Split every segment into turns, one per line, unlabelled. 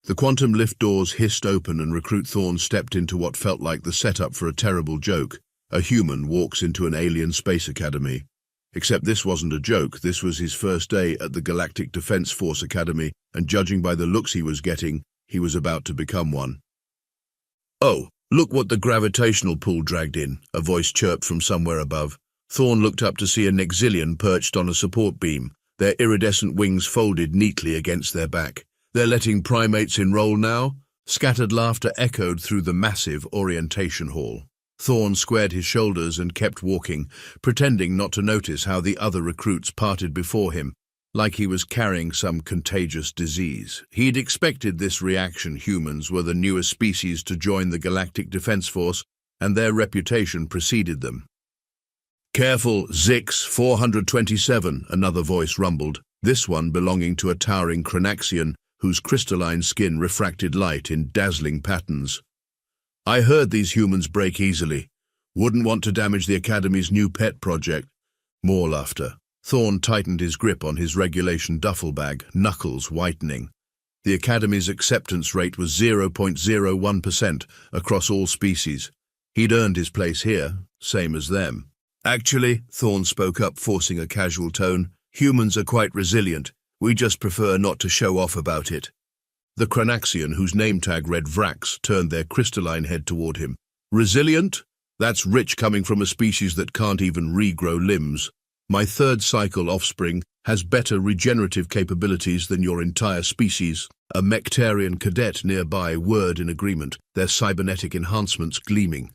The quantum lift doors hissed open and Recruit Thorne stepped into what felt like the setup for a terrible joke. A human walks into an alien space academy. Except this wasn't a joke, this was his first day at the Galactic Defense Force Academy, and judging by the looks he was getting, he was about to become one. "Oh, look what the gravitational pull dragged in," a voice chirped from somewhere above. Thorne looked up to see a Nexilian perched on a support beam, their iridescent wings folded neatly against their back. "They're letting primates enroll now?" Scattered laughter echoed through the massive orientation hall. Thorne squared his shoulders and kept walking, pretending not to notice how the other recruits parted before him, like he was carrying some contagious disease. He'd expected this reaction. Humans were the newest species to join the Galactic Defense Force, and their reputation preceded them. "Careful, Zix 427, another voice rumbled, this one belonging to a towering Cranaxian whose crystalline skin refracted light in dazzling patterns. "I heard these humans break easily. Wouldn't want to damage the Academy's new pet project." More laughter. Thorne tightened his grip on his regulation duffel bag, knuckles whitening. The Academy's acceptance rate was 0.01% across all species. He'd earned his place here, same as them. "Actually," Thorne spoke up, forcing a casual tone, "humans are quite resilient. We just prefer not to show off about it." The Cranaxian, whose name tag read Vrax, turned their crystalline head toward him. "Resilient? That's rich coming from a species that can't even regrow limbs. My third cycle offspring has better regenerative capabilities than your entire species." A Mectarian cadet nearby whirred in agreement, their cybernetic enhancements gleaming.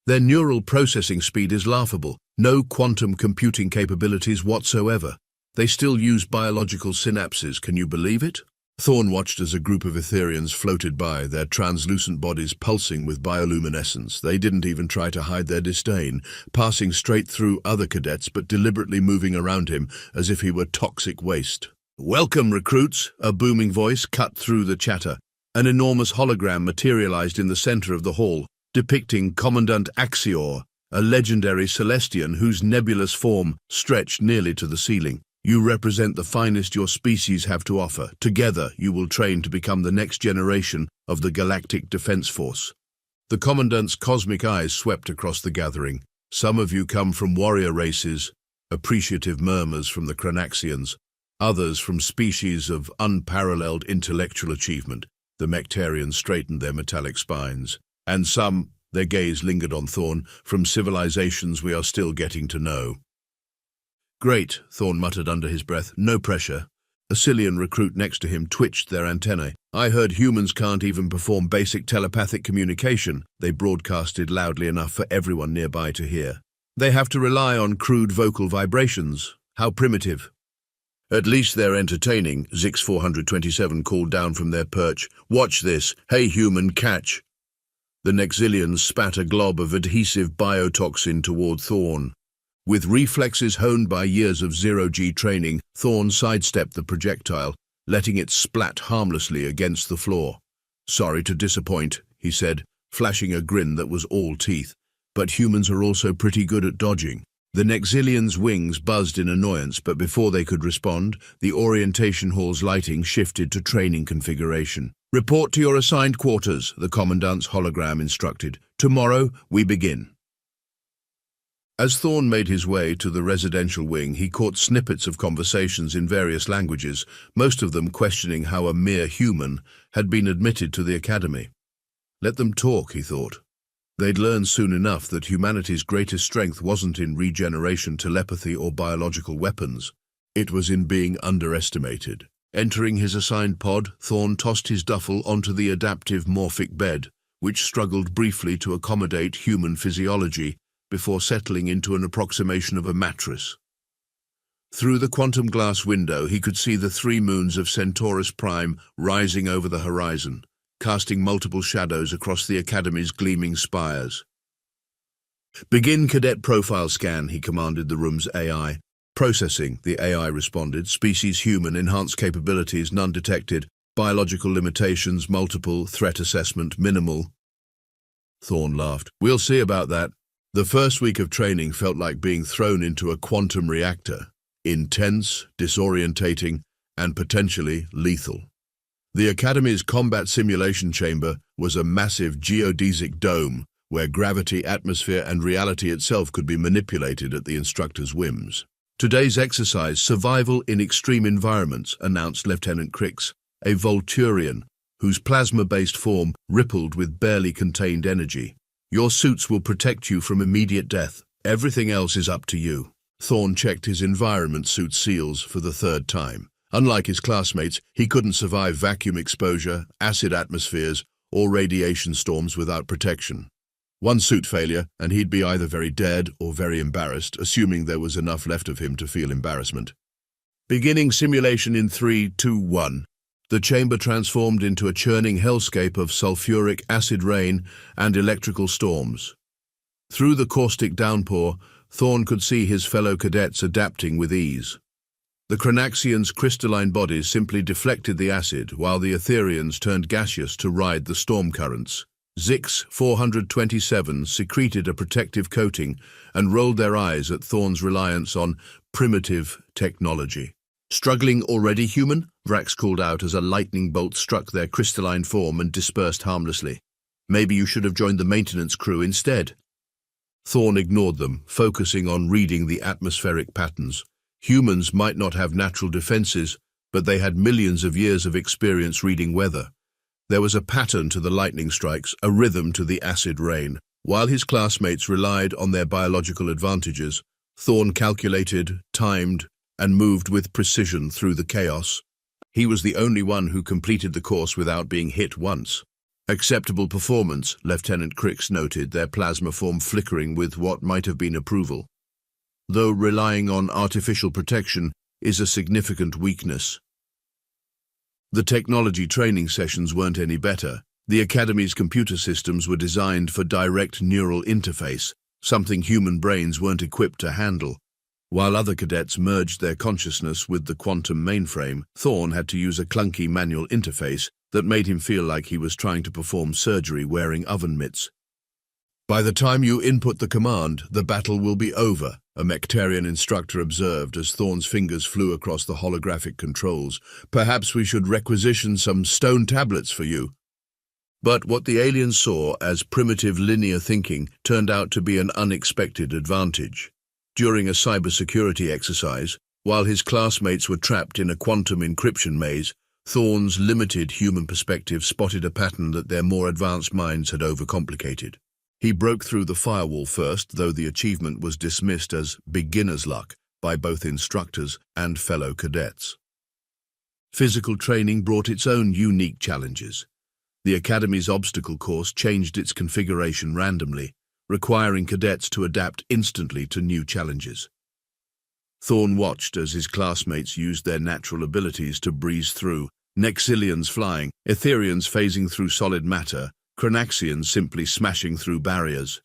"Their neural processing speed is laughable. No quantum computing capabilities whatsoever. They still use biological synapses, can you believe it?" Thorne watched as a group of Etherians floated by, their translucent bodies pulsing with bioluminescence. They didn't even try to hide their disdain, passing straight through other cadets but deliberately moving around him as if he were toxic waste. "Welcome, recruits," a booming voice cut through the chatter. An enormous hologram materialized in the center of the hall, depicting Commandant Axior, a legendary Celestian whose nebulous form stretched nearly to the ceiling. "You represent the finest your species have to offer. Together, you will train to become the next generation of the Galactic Defense Force." The Commandant's cosmic eyes swept across the gathering. "Some of you come from warrior races," appreciative murmurs from the Cranaxians, others from species of unparalleled intellectual achievement. The Mectarians straightened their metallic spines. "And some," their gaze lingered on Thorne, "from civilizations we are still getting to know." "Great," Thorne muttered under his breath. "No pressure." A Cillian recruit next to him twitched their antennae. "I heard humans can't even perform basic telepathic communication," they broadcasted loudly enough for everyone nearby to hear. "They have to rely on crude vocal vibrations. How primitive." "At least they're entertaining," Zix 427 called down from their perch. "Watch this. Hey human, catch." The Nexilians spat a glob of adhesive biotoxin toward Thorne. With reflexes honed by years of zero-G training, Thorne sidestepped the projectile, letting it splat harmlessly against the floor. "Sorry to disappoint," he said, flashing a grin that was all teeth. "But humans are also pretty good at dodging." The Nexilians' wings buzzed in annoyance, but before they could respond, the orientation hall's lighting shifted to training configuration. "Report to your assigned quarters," the Commandant's hologram instructed. "Tomorrow, we begin." As Thorne made his way to the residential wing, he caught snippets of conversations in various languages, most of them questioning how a mere human had been admitted to the Academy. Let them talk, he thought. They'd learn soon enough that humanity's greatest strength wasn't in regeneration, telepathy, or biological weapons. It was in being underestimated. Entering his assigned pod, Thorne tossed his duffel onto the adaptive morphic bed, which struggled briefly to accommodate human physiology, before settling into an approximation of a mattress. Through the quantum glass window, he could see the 3 moons of Centaurus Prime rising over the horizon, casting multiple shadows across the Academy's gleaming spires. "Begin cadet profile scan," he commanded the room's AI. "Processing," the AI responded. "Species human, enhanced capabilities, none detected. Biological limitations, multiple. Threat assessment, minimal." Thorne laughed. "We'll see about that." The first week of training felt like being thrown into a quantum reactor, intense, disorientating, and potentially lethal. The Academy's combat simulation chamber was a massive geodesic dome where gravity, atmosphere, and reality itself could be manipulated at the instructor's whims. Today's exercise, Survival in Extreme Environments, announced Lieutenant Crix, a Volturian, whose plasma-based form rippled with barely contained energy. Your suits will protect you from immediate death. Everything else is up to you. Thorn checked his environment suit seals for the third time. Unlike his classmates, he couldn't survive vacuum exposure, acid atmospheres, or radiation storms without protection. One suit failure, and he'd be either very dead or very embarrassed, assuming there was enough left of him to feel embarrassment. Beginning simulation in 3, 2, 1. The chamber transformed into a churning hellscape of sulfuric acid rain and electrical storms. Through the caustic downpour, Thorn could see his fellow cadets adapting with ease. The Chronaxians' crystalline bodies simply deflected the acid, while the Etherians turned gaseous to ride the storm currents. Zix-427 secreted a protective coating and rolled their eyes at Thorn's reliance on primitive technology. Struggling already, human? Vrax called out as a lightning bolt struck their crystalline form and dispersed harmlessly. Maybe you should have joined the maintenance crew instead. Thorn ignored them, focusing on reading the atmospheric patterns. Humans might not have natural defenses, but they had millions of years of experience reading weather. There was a pattern to the lightning strikes, a rhythm to the acid rain. While his classmates relied on their biological advantages, Thorn calculated, timed, and moved with precision through the chaos. He was the only one who completed the course without being hit once. Acceptable performance, Lieutenant Crix noted, their plasma form flickering with what might have been approval. Though relying on artificial protection is a significant weakness. The technology training sessions weren't any better. The Academy's computer systems were designed for direct neural interface, something human brains weren't equipped to handle. While other cadets merged their consciousness with the quantum mainframe, Thorn had to use a clunky manual interface that made him feel like he was trying to perform surgery wearing oven mitts. By the time you input the command, the battle will be over, a Mectarian instructor observed as Thorn's fingers flew across the holographic controls. Perhaps we should requisition some stone tablets for you. But what the aliens saw as primitive linear thinking turned out to be an unexpected advantage. During a cybersecurity exercise, while his classmates were trapped in a quantum encryption maze, Thorn's limited human perspective spotted a pattern that their more advanced minds had overcomplicated. He broke through the firewall first, though the achievement was dismissed as beginner's luck by both instructors and fellow cadets. Physical training brought its own unique challenges. The Academy's obstacle course changed its configuration randomly, requiring cadets to adapt instantly to new challenges. Thorn watched as his classmates used their natural abilities to breeze through, Nexilians flying, Etherians phasing through solid matter, Chronaxians simply smashing through barriers.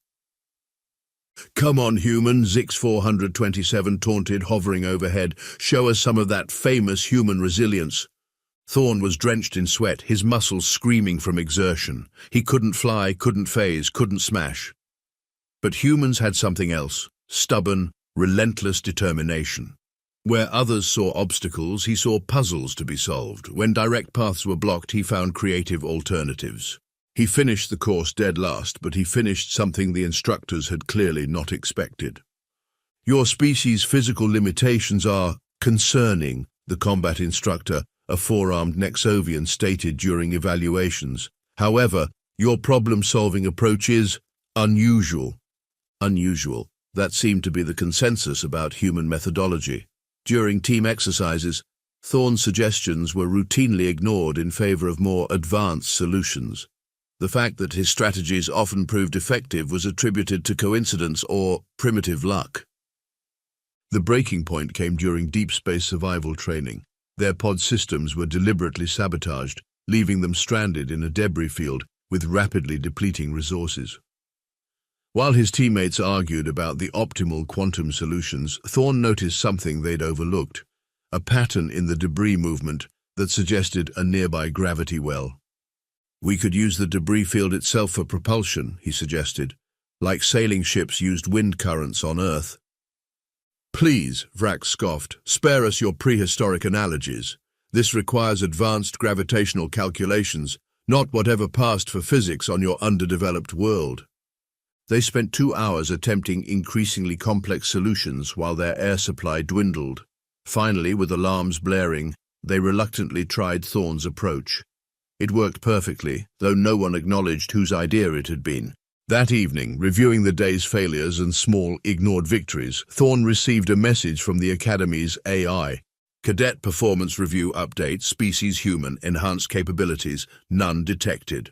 "Come on, human," Zix-427 taunted, hovering overhead. "Show us some of that famous human resilience." Thorn was drenched in sweat, his muscles screaming from exertion. He couldn't fly, couldn't phase, couldn't smash. But humans had something else: stubborn, relentless determination. Where others saw obstacles, he saw puzzles to be solved. When direct paths were blocked, he found creative alternatives. He finished the course dead last, but he finished something the instructors had clearly not expected. "Your species' physical limitations are concerning," the combat instructor, a four-armed Nexovian, stated during evaluations. "However, your problem-solving approach is unusual." Unusual. That seemed to be the consensus about human methodology. During team exercises, Thorn's suggestions were routinely ignored in favor of more advanced solutions. The fact that his strategies often proved effective was attributed to coincidence or primitive luck. The breaking point came during deep space survival training. Their pod systems were deliberately sabotaged, leaving them stranded in a debris field with rapidly depleting resources. While his teammates argued about the optimal quantum solutions, Thorn noticed something they'd overlooked: a pattern in the debris movement that suggested a nearby gravity well. "We could use the debris field itself for propulsion," he suggested, "like sailing ships used wind currents on Earth." "Please," Vrax scoffed, "spare us your prehistoric analogies. This requires advanced gravitational calculations, not whatever passed for physics on your underdeveloped world. They spent 2 hours attempting increasingly complex solutions while their air supply dwindled. Finally, with alarms blaring, they reluctantly tried Thorne's approach. It worked perfectly, though no one acknowledged whose idea it had been. That evening, reviewing the day's failures and small, ignored victories, Thorne received a message from the Academy's AI. Cadet Performance Review Update, Species Human, Enhanced Capabilities, None Detected.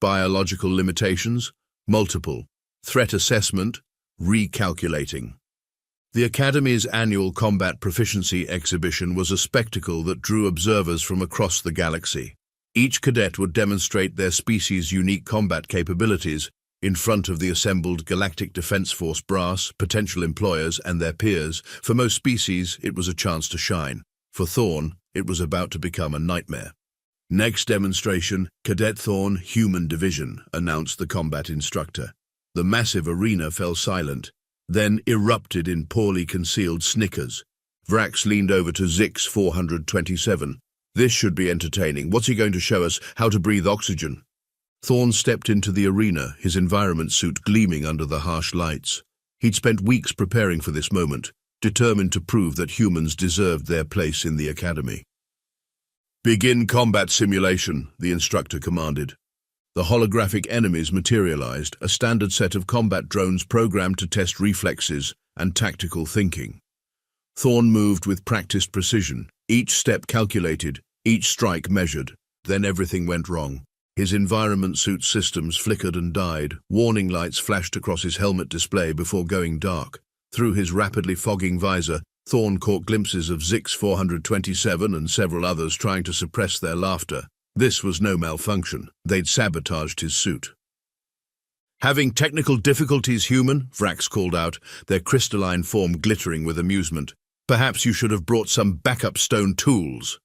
Biological Limitations, Multiple. Threat Assessment, Recalculating. The Academy's annual Combat Proficiency Exhibition was a spectacle that drew observers from across the galaxy. Each cadet would demonstrate their species' unique combat capabilities in front of the assembled Galactic Defense Force brass, potential employers, and their peers. For most species, it was a chance to shine. For Thorne, it was about to become a nightmare. Next demonstration, Cadet Thorne, Human Division, announced the combat instructor. The massive arena fell silent, then erupted in poorly concealed snickers. Vrax leaned over to Zix 427. This should be entertaining. What's he going to show us? How to breathe oxygen? Thorne stepped into the arena, his environment suit gleaming under the harsh lights. He'd spent weeks preparing for this moment, determined to prove that humans deserved their place in the Academy. Begin combat simulation, the instructor commanded. The holographic enemies materialized, a standard set of combat drones programmed to test reflexes and tactical thinking. Thorne moved with practiced precision, each step calculated, each strike measured. Then everything went wrong. His environment suit systems flickered and died. Warning lights flashed across his helmet display before going dark. Through his rapidly fogging visor, Thorne caught glimpses of Zix 427 and several others trying to suppress their laughter. This was no malfunction. They'd sabotaged his suit. Having technical difficulties, human? Vrax called out, their crystalline form glittering with amusement. Perhaps you should have brought some backup stone tools.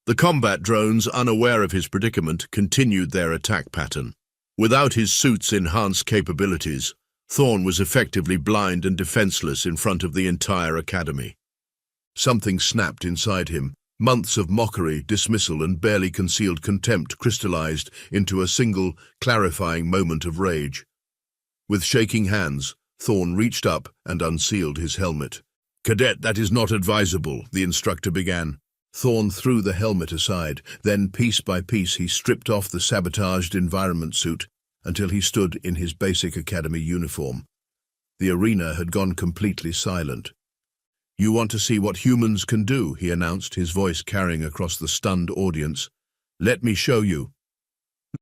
The combat drones, unaware of his predicament, continued their attack pattern. Without his suit's enhanced capabilities, Thorne was effectively blind and defenseless in front of the entire Academy. Something snapped inside him. Months of mockery, dismissal, and barely concealed contempt crystallized into a single, clarifying moment of rage. With shaking hands, Thorne reached up and unsealed his helmet. "Cadet, that is not advisable," the instructor began. Thorne threw the helmet aside. Then, piece by piece, he stripped off the sabotaged environment suit until he stood in his basic Academy uniform. The arena had gone completely silent. "You want to see what humans can do," he announced, his voice carrying across the stunned audience. "Let me show you."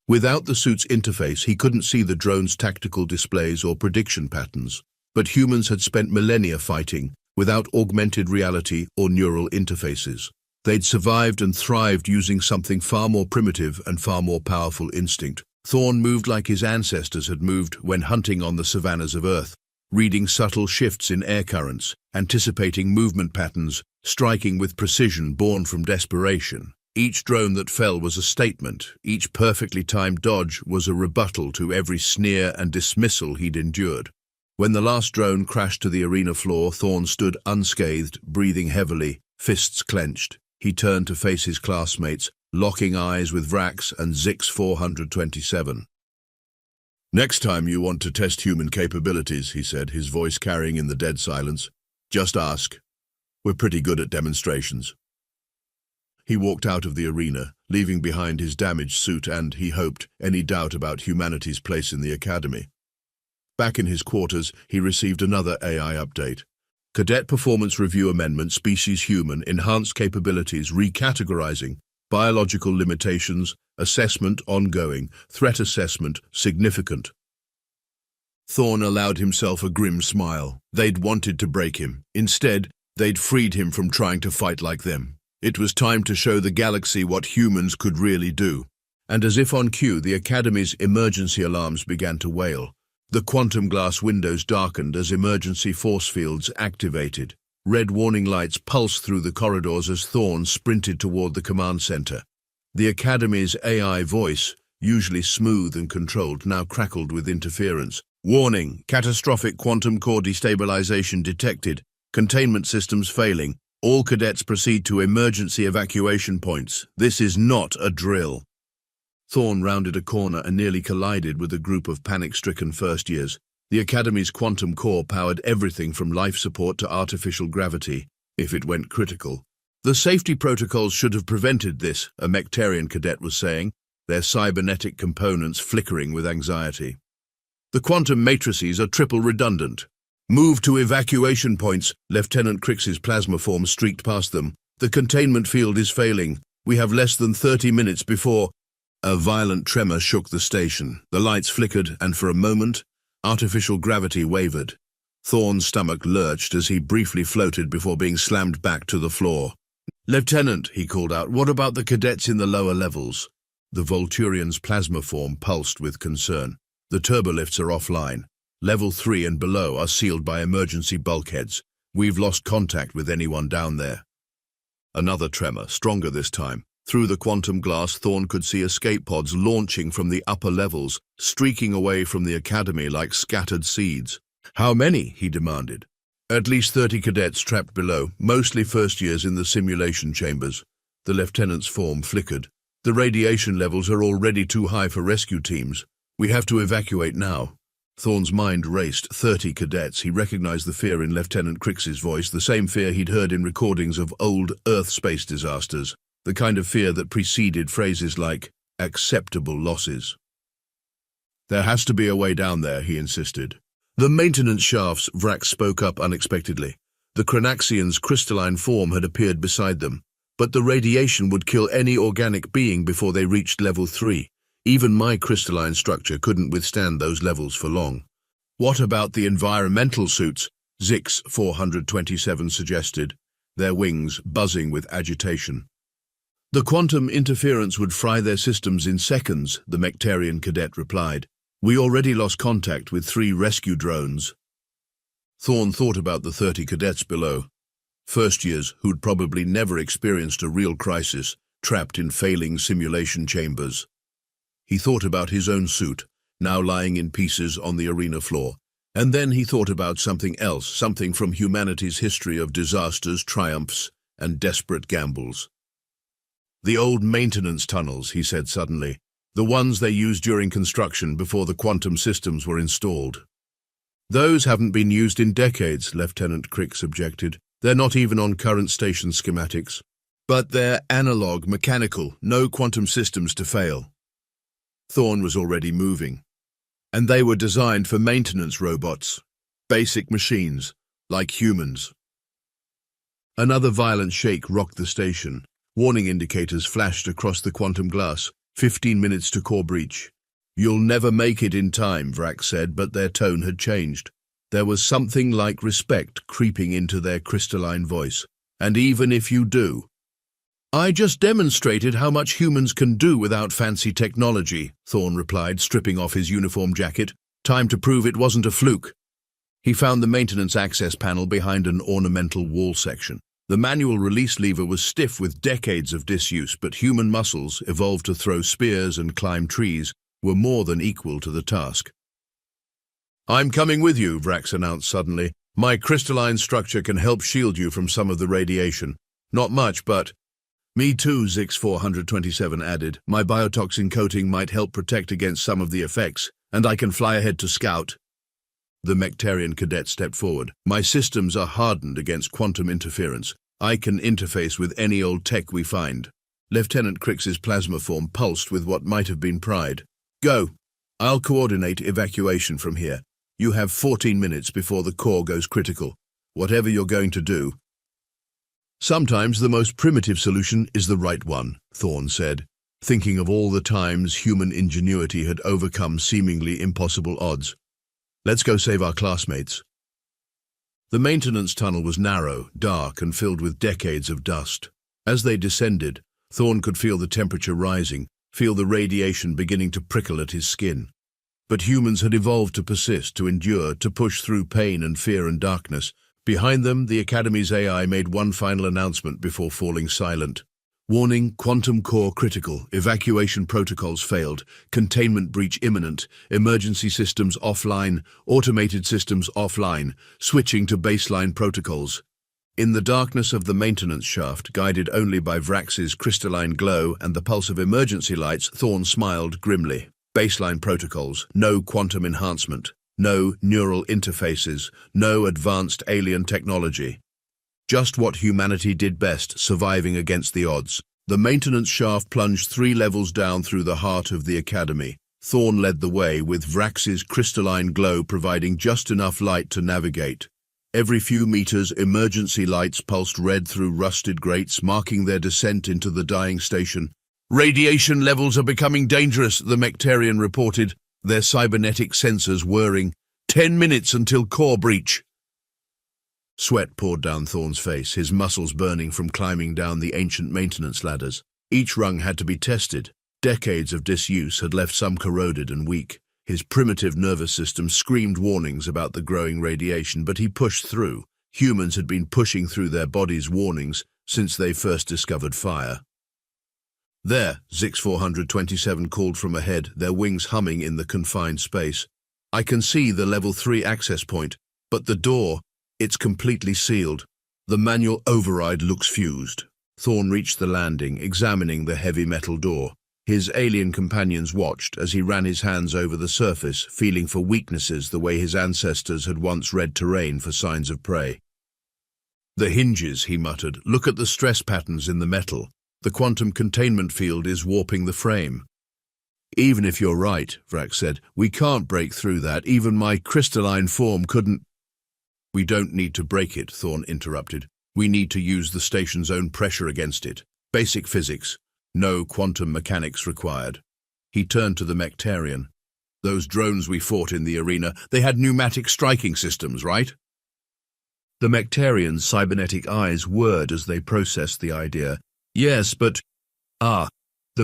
Without the suit's interface, he couldn't see the drone's tactical displays or prediction patterns. But humans had spent millennia fighting without augmented reality or neural interfaces. They'd survived and thrived using something far more primitive and far more powerful instinct. Thorne moved like his ancestors had moved when hunting on the savannas of Earth, reading subtle shifts in air currents, anticipating movement patterns, striking with precision born from desperation. Each drone that fell was a statement. Each perfectly timed dodge was a rebuttal to every sneer and dismissal he'd endured. When the last drone crashed to the arena floor, Thorne stood unscathed, breathing heavily, fists clenched. He turned to face his classmates, locking eyes with Vrax and Zix 427. "Next time you want to test human capabilities," he said, his voice carrying in the dead silence, "just ask. We're pretty good at demonstrations." He walked out of the arena, leaving behind his damaged suit and, he hoped, any doubt about humanity's place in the Academy. Back in his quarters, he received another AI update. Cadet Performance Review Amendment, Species Human, Enhanced Capabilities, Recategorizing, Biological Limitations, Assessment Ongoing, Threat Assessment Significant. Thorne allowed himself a grim smile. They'd wanted to break him. Instead, they'd freed him from trying to fight like them. It was time to show the galaxy what humans could really do. And as if on cue, the Academy's emergency alarms began to wail. The quantum glass windows darkened as emergency force fields activated. Red warning lights pulsed through the corridors as Thorne sprinted toward the command center. The Academy's AI voice, usually smooth and controlled, now crackled with interference. "Warning, catastrophic quantum core destabilization detected. Containment systems failing. All cadets proceed to emergency evacuation points. This is not a drill. Thorne rounded a corner and nearly collided with a group of panic-stricken first years. The Academy's quantum core powered everything from life support to artificial gravity, if it went critical. The safety protocols should have prevented this, a Mectarian cadet was saying, their cybernetic components flickering with anxiety. The quantum matrices are triple redundant. Move to evacuation points. Lieutenant Crix's plasma form streaked past them. The containment field is failing. We have less than 30 minutes before... A violent tremor shook the station. The lights flickered, and for a moment, artificial gravity wavered. Thorne's stomach lurched as he briefly floated before being slammed back to the floor. "Lieutenant," he called out, "what about the cadets in the lower levels?" The Volturian's plasma form pulsed with concern. "The turbolifts are offline. Level 3 and below are sealed by emergency bulkheads. We've lost contact with anyone down there." Another tremor, stronger this time. Through the quantum glass, Thorne could see escape pods launching from the upper levels, streaking away from the Academy like scattered seeds. "How many?" he demanded. "At least 30 cadets trapped below, mostly first years in the simulation chambers." The lieutenant's form flickered. "The radiation levels are already too high for rescue teams. We have to evacuate now." Thorne's mind raced. 30 cadets. He recognized the fear in Lieutenant Crix's voice, the same fear he'd heard in recordings of old Earth space disasters. The kind of fear that preceded phrases like, acceptable losses. "There has to be a way down there," he insisted. "The maintenance shafts," Vrax spoke up unexpectedly. The Chronaxian's crystalline form had appeared beside them, but the radiation would kill any organic being before they reached level 3. Even my crystalline structure couldn't withstand those levels for long. "What about the environmental suits?" Zix 427 suggested, their wings buzzing with agitation. "The quantum interference would fry their systems in seconds," the Mectarian cadet replied. "We already lost contact with 3 rescue drones." Thorne thought about the 30 cadets below. First years who'd probably never experienced a real crisis, trapped in failing simulation chambers. He thought about his own suit, now lying in pieces on the arena floor. And then he thought about something else, something from humanity's history of disasters, triumphs, and desperate gambles. "The old maintenance tunnels," he said suddenly. "The ones they used during construction before the quantum systems were installed." "Those haven't been used in decades," Lieutenant Crix objected. "They're not even on current station schematics." "But they're analog, mechanical, no quantum systems to fail." Thorne was already moving. "And they were designed for maintenance robots. Basic machines, like humans." Another violent shake rocked the station. Warning indicators flashed across the quantum glass. 15 minutes to core breach. "You'll never make it in time," Vrax said, but their tone had changed. There was something like respect creeping into their crystalline voice. "And even if you do..." "I just demonstrated how much humans can do without fancy technology," Thorne replied, stripping off his uniform jacket. "Time to prove it wasn't a fluke." He found the maintenance access panel behind an ornamental wall section. The manual release lever was stiff with decades of disuse, but human muscles, evolved to throw spears and climb trees, were more than equal to the task. "I'm coming with you," Vrax announced suddenly. "My crystalline structure can help shield you from some of the radiation. Not much, but..." "Me too," Zix 427 added. "My biotoxin coating might help protect against some of the effects, and I can fly ahead to scout." The Mectarian cadet stepped forward. "My systems are hardened against quantum interference. I can interface with any old tech we find." Lieutenant Crix's plasma form pulsed with what might have been pride. "Go. I'll coordinate evacuation from here. You have 14 minutes before the core goes critical. Whatever you're going to do." "Sometimes the most primitive solution is the right one," Thorne said, thinking of all the times human ingenuity had overcome seemingly impossible odds. "Let's go save our classmates." The maintenance tunnel was narrow, dark, and filled with decades of dust. As they descended, Thorne could feel the temperature rising, feel the radiation beginning to prickle at his skin. But humans had evolved to persist, to endure, to push through pain and fear and darkness. Behind them, the Academy's AI made one final announcement before falling silent. "Warning, quantum core critical. Evacuation protocols failed. Containment breach imminent. Emergency systems offline. Automated systems offline. Switching to baseline protocols." In the darkness of the maintenance shaft, guided only by Vrax's crystalline glow and the pulse of emergency lights, Thorn smiled grimly. Baseline protocols, no quantum enhancement, no neural interfaces, no advanced alien technology. Just what humanity did best, surviving against the odds. The maintenance shaft plunged 3 levels down through the heart of the academy. Thorn led the way, with Vrax's crystalline glow providing just enough light to navigate. Every few meters, emergency lights pulsed red through rusted grates, marking their descent into the dying station. "Radiation levels are becoming dangerous," the Mectarian reported, their cybernetic sensors whirring. 10 minutes until core breach." Sweat poured down Thorn's face, his muscles burning from climbing down the ancient maintenance ladders. Each rung had to be tested. Decades of disuse had left some corroded and weak. His primitive nervous system screamed warnings about the growing radiation, but he pushed through. Humans had been pushing through their bodies' warnings since they first discovered fire. "There," Zix 427 called from ahead, their wings humming in the confined space. "I can see the level 3 access point, but the door, it's completely sealed. The manual override looks fused." Thorn reached the landing, examining the heavy metal door. His alien companions watched as he ran his hands over the surface, feeling for weaknesses the way his ancestors had once read terrain for signs of prey. "The hinges," he muttered. "Look at the stress patterns in the metal. The quantum containment field is warping the frame." "Even if you're right," Vrax said, "we can't break through that. Even my crystalline form couldn't—" "We don't need to break it," Thorn interrupted. "We need to use the station's own pressure against it. Basic physics. No quantum mechanics required." He turned to the Mectarian. "Those drones we fought in the arena, they had pneumatic striking systems, right?" The Mectarian's cybernetic eyes whirred as they processed the idea. "Yes, but— the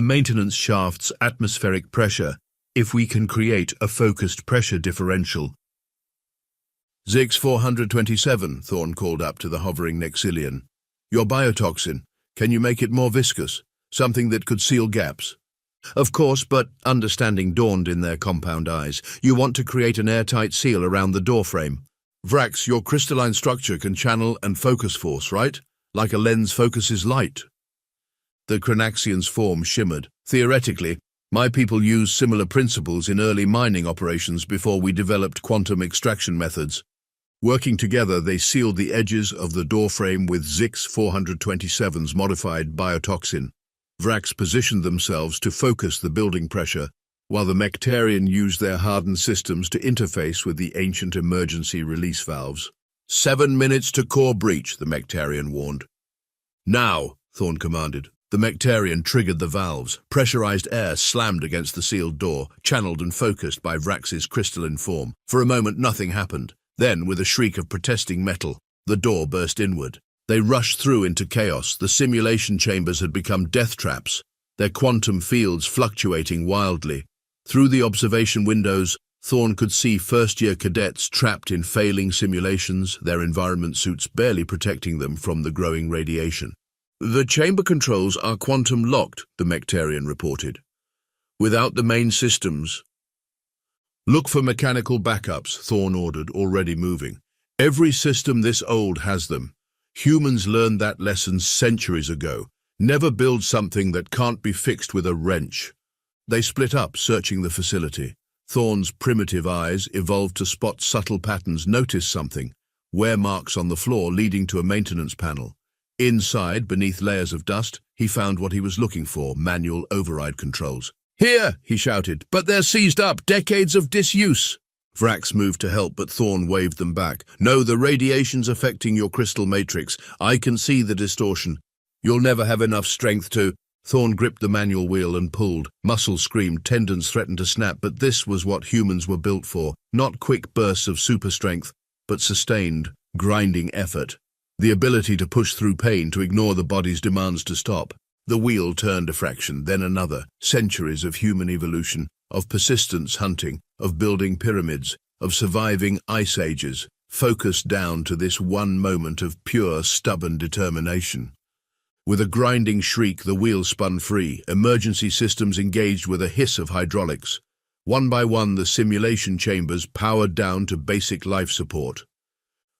maintenance shaft's atmospheric pressure, if we can create a focused pressure differential." "Zix 427, Thorn called up to the hovering Nexilian. "Your biotoxin, can you make it more viscous? Something that could seal gaps?" "Of course, but," understanding dawned in their compound eyes, "you want to create an airtight seal around the doorframe. Vrax, your crystalline structure can channel and focus force, right? Like a lens focuses light." The Cranaxian's form shimmered. "Theoretically, my people used similar principles in early mining operations before we developed quantum extraction methods. Working together, they sealed the edges of the doorframe with Zix 427's modified biotoxin. Vrax positioned themselves to focus the building pressure, while the Mectarian used their hardened systems to interface with the ancient emergency release valves. 7 minutes to core breach," the Mectarian warned. "Now," Thorn commanded. The Mectarian triggered the valves. Pressurized air slammed against the sealed door, channeled and focused by Vrax's crystalline form. For a moment, nothing happened. Then, with a shriek of protesting metal, the door burst inward. They rushed through into chaos. The simulation chambers had become death traps, their quantum fields fluctuating wildly. Through the observation windows, Thorn could see first-year cadets trapped in failing simulations, their environment suits barely protecting them from the growing radiation. "The chamber controls are quantum-locked," the Mectarian reported. "Without the main systems—" "Look for mechanical backups," Thorn ordered, already moving. "Every system this old has them. Humans learned that lesson centuries ago. Never build something that can't be fixed with a wrench." They split up, searching the facility. Thorn's primitive eyes evolved to spot subtle patterns, noticed something. Wear marks on the floor leading to a maintenance panel. Inside, beneath layers of dust, he found what he was looking for, manual override controls. "Here!" he shouted, "but they're seized up, decades of disuse." Vrax moved to help, but Thorn waved them back. "No, the radiation's affecting your crystal matrix. I can see the distortion. You'll never have enough strength to—" Thorn gripped the manual wheel and pulled. Muscles screamed, tendons threatened to snap, but this was what humans were built for. Not quick bursts of super strength, but sustained, grinding effort. The ability to push through pain, to ignore the body's demands to stop. The wheel turned a fraction, then another. Centuries of human evolution, of persistence hunting, of building pyramids, of surviving ice ages, focused down to this one moment of pure, stubborn determination. With a grinding shriek, the wheel spun free. Emergency systems engaged with a hiss of hydraulics. One by one, the simulation chambers powered down to basic life support.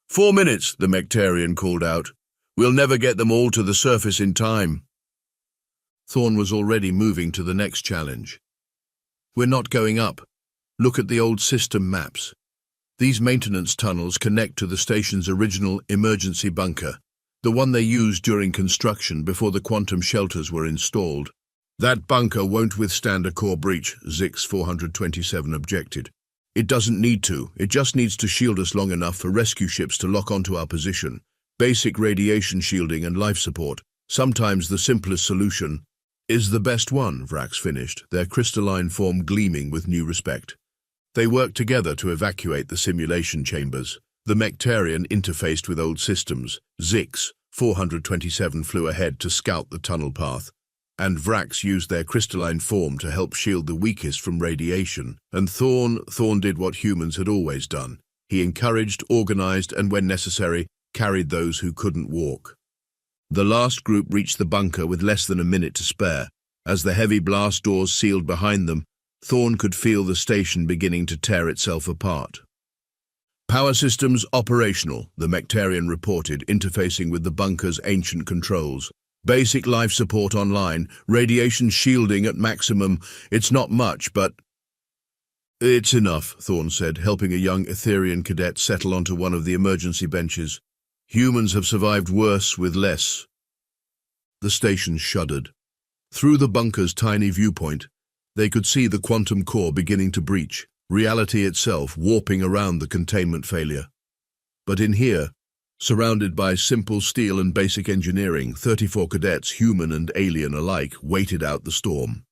4 minutes, the Mectarian called out. We'll never get them all to the surface in time. Thorn was already moving to the next challenge. We're not going up. Look at the old system maps. These maintenance tunnels connect to the station's original emergency bunker, the one they used during construction before the quantum shelters were installed. That bunker won't withstand a core breach, Zix 427 objected. It doesn't need to. It just needs to shield us long enough for rescue ships to lock onto our position. Basic radiation shielding and life support. Sometimes the simplest solution is the best one, Vrax finished, their crystalline form gleaming with new respect. They worked together to evacuate the simulation chambers. The Mectarian interfaced with old systems. Zix 427 flew ahead to scout the tunnel path, and Vrax used their crystalline form to help shield the weakest from radiation. And Thorn did what humans had always done. He encouraged, organized, and when necessary, carried those who couldn't walk. The last group reached the bunker with less than a minute to spare. As the heavy blast doors sealed behind them, Thorn could feel the station beginning to tear itself apart. Power systems operational, the Mectarian reported, interfacing with the bunker's ancient controls. Basic life support online, radiation shielding at maximum. It's not much, but... It's enough, Thorn said, helping a young Etherian cadet settle onto one of the emergency benches. Humans have survived worse with less. The station shuddered. Through the bunker's tiny viewpoint, they could see the quantum core beginning to breach, reality itself warping around the containment failure. But in here, surrounded by simple steel and basic engineering, 34 cadets, human and alien alike, waited out the storm.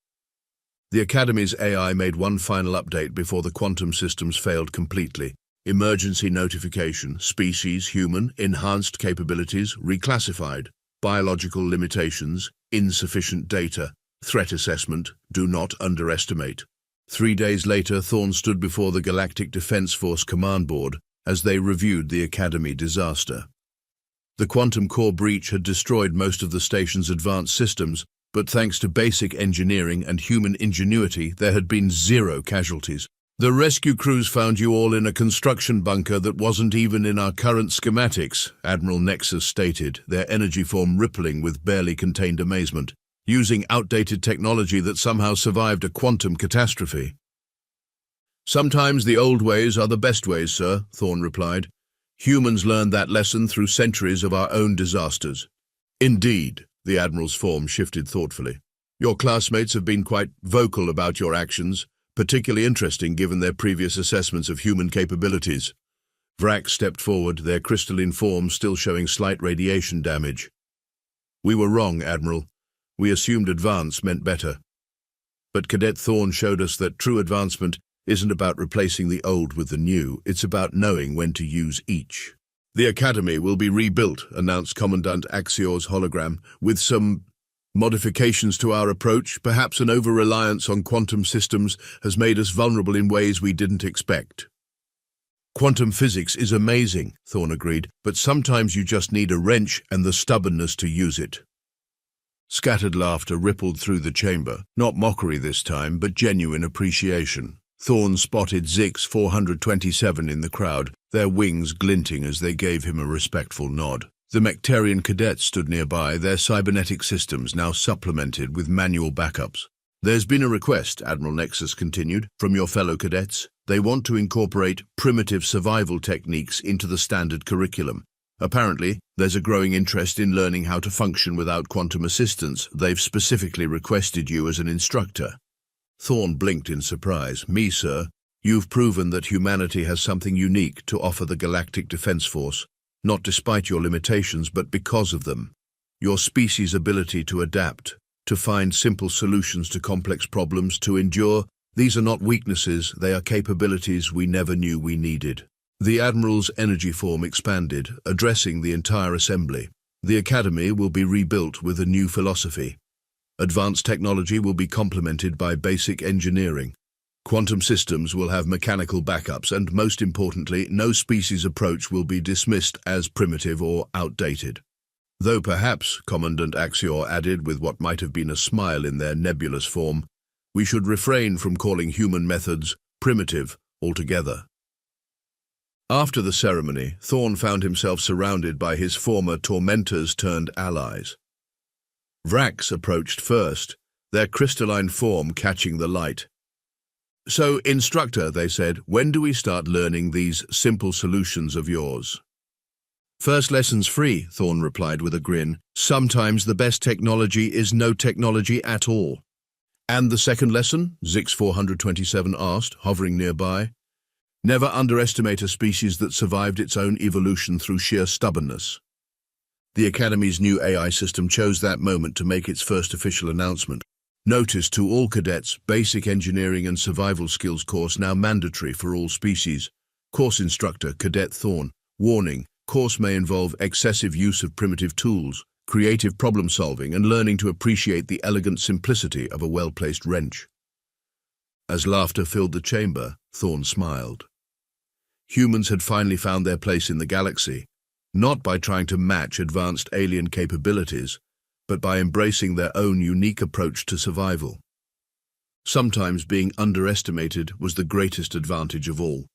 The Academy's AI made one final update before the quantum systems failed completely. Emergency notification, species, human, enhanced capabilities, reclassified, biological limitations, insufficient data, threat assessment, do not underestimate. 3 days later, Thorn stood before the Galactic Defense Force Command Board as they reviewed the Academy disaster. The quantum core breach had destroyed most of the station's advanced systems, but thanks to basic engineering and human ingenuity, there had been 0 casualties. The rescue crews found you all in a construction bunker that wasn't even in our current schematics, Admiral Nexus stated, their energy form rippling with barely contained amazement, using outdated technology that somehow survived a quantum catastrophe. Sometimes the old ways are the best ways, sir, Thorn replied. Humans learned that lesson through centuries of our own disasters. Indeed, the Admiral's form shifted thoughtfully. Your classmates have been quite vocal about your actions, particularly interesting given their previous assessments of human capabilities. Vrax stepped forward, their crystalline form still showing slight radiation damage. We were wrong, Admiral. We assumed advance meant better. But Cadet Thorn showed us that true advancement isn't about replacing the old with the new, it's about knowing when to use each. The Academy will be rebuilt, announced Commandant Axior's hologram, with some modifications to our approach. Perhaps an over-reliance on quantum systems has made us vulnerable in ways we didn't expect. Quantum physics is amazing, Thorn agreed, but sometimes you just need a wrench and the stubbornness to use it. Scattered laughter rippled through the chamber, not mockery this time, but genuine appreciation. Thorn spotted Zix 427 in the crowd, their wings glinting as they gave him a respectful nod. The Mectarian cadets stood nearby, their cybernetic systems now supplemented with manual backups. There's been a request, Admiral Nexus continued, from your fellow cadets. They want to incorporate primitive survival techniques into the standard curriculum. Apparently, there's a growing interest in learning how to function without quantum assistance. They've specifically requested you as an instructor. Thorn blinked in surprise. Me, sir? You've proven that humanity has something unique to offer the Galactic Defense Force, not despite your limitations, but because of them. Your species' ability to adapt, to find simple solutions to complex problems, to endure, these are not weaknesses, they are capabilities we never knew we needed. The Admiral's energy form expanded, addressing the entire assembly. The Academy will be rebuilt with a new philosophy. Advanced technology will be complemented by basic engineering. Quantum systems will have mechanical backups, and most importantly, no species approach will be dismissed as primitive or outdated. Though perhaps, Commandant Axior added with what might have been a smile in their nebulous form, we should refrain from calling human methods primitive altogether. After the ceremony, Thorn found himself surrounded by his former tormentors turned allies. Vrax approached first, their crystalline form catching the light. "So, instructor," they said, "when do we start learning these simple solutions of yours?" "First lesson's free," Thorn replied with a grin. "Sometimes the best technology is no technology at all." "And the second lesson?" Zix 427 asked, hovering nearby. "Never underestimate a species that survived its own evolution through sheer stubbornness." The Academy's new AI system chose that moment to make its first official announcement. Notice to all cadets, basic engineering and survival skills course now mandatory for all species. Course instructor, Cadet Thorn. Warning, course may involve excessive use of primitive tools, creative problem solving, and learning to appreciate the elegant simplicity of a well-placed wrench. As laughter filled the chamber, Thorn smiled. Humans had finally found their place in the galaxy, not by trying to match advanced alien capabilities, but by embracing their own unique approach to survival. Sometimes being underestimated was the greatest advantage of all.